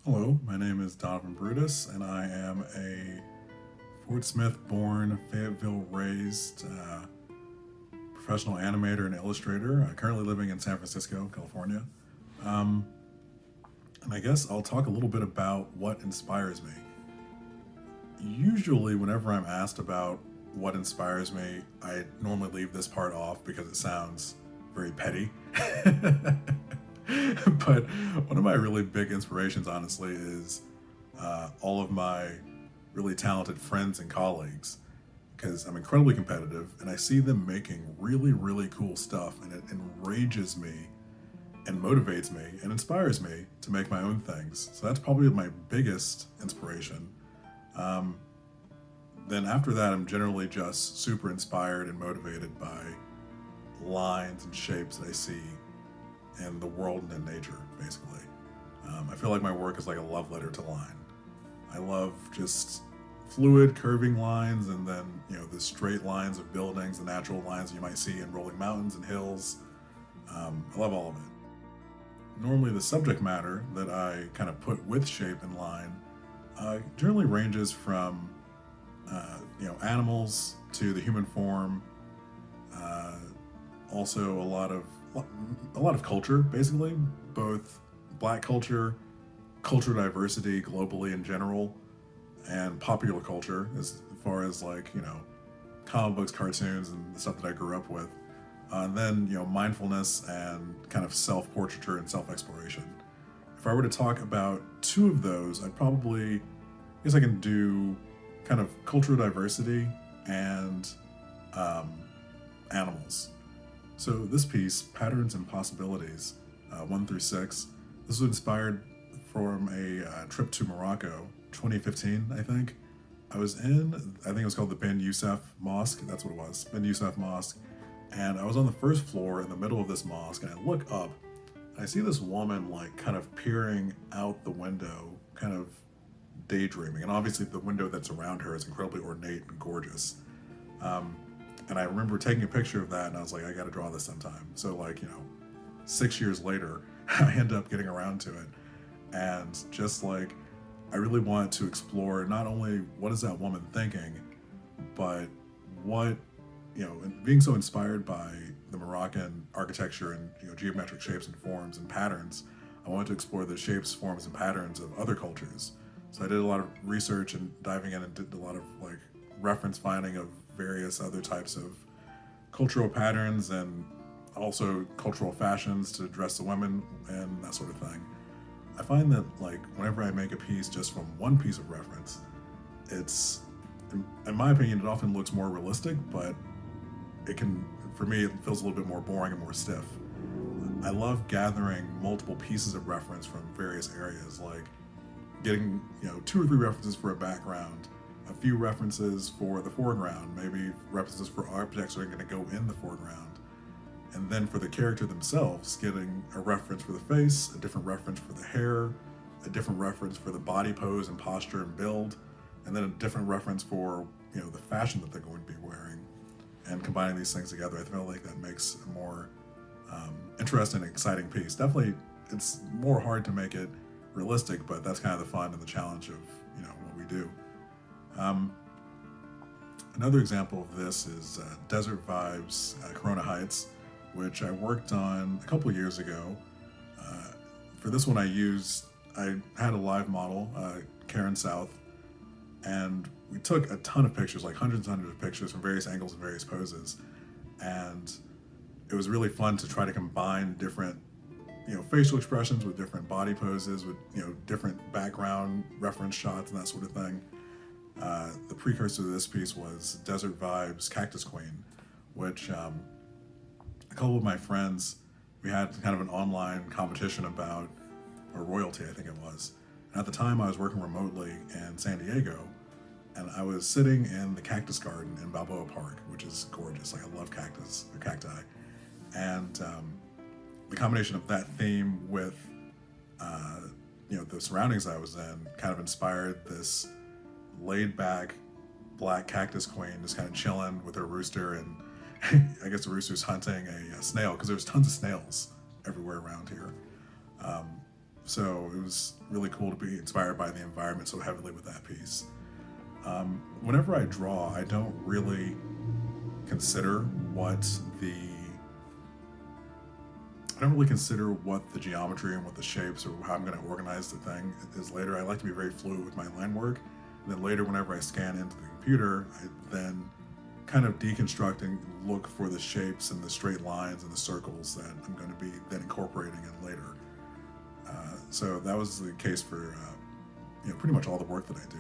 Hello, my name is Donavon Brutus, and I am a Fort Smith born, Fayetteville raised professional animator and illustrator, currently living in San Francisco, California. Um, and I guess I'll talk a little bit about what inspires me. Usually, whenever I'm asked about what inspires me, I normally leave this part off because it sounds very petty. But one of my really big inspirations, honestly, is all of my really talented friends and colleagues because I'm incredibly competitive and I see them making really, really cool stuff, and it enrages me and motivates me and inspires me to make my own things. So that's probably my biggest inspiration. Um, then after that, I'm generally just super inspired and motivated by lines and shapes that I see in the world and in nature, basically. I feel like my work is like a love letter to line. I love just fluid curving lines, and then the straight lines of buildings, the natural lines you might see in rolling mountains and hills. I love all of it. Normally the subject matter that I kind of put with shape and line generally ranges from animals to the human form. uh, Also a lot of culture, basically, both black culture, culture diversity globally in general, and popular culture as far as comic books, cartoons, and the stuff that I grew up with. And then mindfulness and kind of self-portraiture and self-exploration. If I were to talk about two of those, I'd probably, I guess I can do kind of cultural diversity and um, animals. So this piece, Patterns and Possibilities, 1 through 6, this was inspired from a trip to Morocco, 2015, I think. I think it was called the Ben Youssef Mosque. That's what it was, Ben Youssef Mosque. And I was on the first floor in the middle of this mosque, and I look up, and I see this woman like kind of peering out the window, kind of daydreaming. And obviously, the window that's around her is incredibly ornate and gorgeous. Um, and I remember taking a picture of that, and I was like, I got to draw this sometime. So 6 years later, I end up getting around to it, and just like I really wanted to explore not only what is that woman thinking, but what and being so inspired by the Moroccan architecture and geometric shapes and forms and patterns, I wanted to explore the shapes, forms, and patterns of other cultures. So I did a lot of research and diving in and did a lot of reference finding of various other types of cultural patterns and also cultural fashions to dress the women and that sort of thing. I find that whenever I make a piece just from one piece of reference, it's in my opinion it often looks more realistic, but it can, for me, it feels a little bit more boring and more stiff. I love gathering multiple pieces of reference from various areas, like getting 2 or 3 references for a background, a few references for the foreground, maybe references for objects that are going to go in the foreground, and then for the character themselves, getting a reference for the face, a different reference for the hair, a different reference for the body pose and posture and build, and then a different reference for the fashion that they're going to be wearing. And combining these things together, I feel like that makes a more interesting and exciting piece. Definitely, it's more hard to make it realistic, but that's kind of the fun and the challenge of what we do. Um, Another example of this is Desert Vibes, Corona Heights, which I worked on a couple years ago. Uh, for this one, I had a live model, Karen South, and we took a ton of pictures, like hundreds and hundreds of pictures from various angles and various poses. And it was really fun to try to combine different, facial expressions with different body poses, with, different background reference shots and that sort of thing. The precursor to this piece was Desert Vibes, Cactus Queen, which a couple of my friends, we had kind of an online competition about a royalty, I think it was. And at the time, I was working remotely in San Diego, and I was sitting in the cactus garden in Balboa Park, which is gorgeous. I love cacti. And the combination of that theme with, the surroundings I was in kind of inspired this laid back black cactus queen just kind of chilling with her rooster, and I guess the rooster's hunting a snail because there's tons of snails everywhere around here. Um, So it was really cool to be inspired by the environment so heavily with that piece. Whenever I draw, I don't really consider what the I don't really consider what the geometry and what the shapes or how I'm going to organize the thing is later. I like to be very fluid with my line work. And then later, whenever I scan into the computer, I then kind of deconstruct and look for the shapes and the straight lines and the circles that I'm going to be then incorporating in later. So that was the case for pretty much all the work that I do.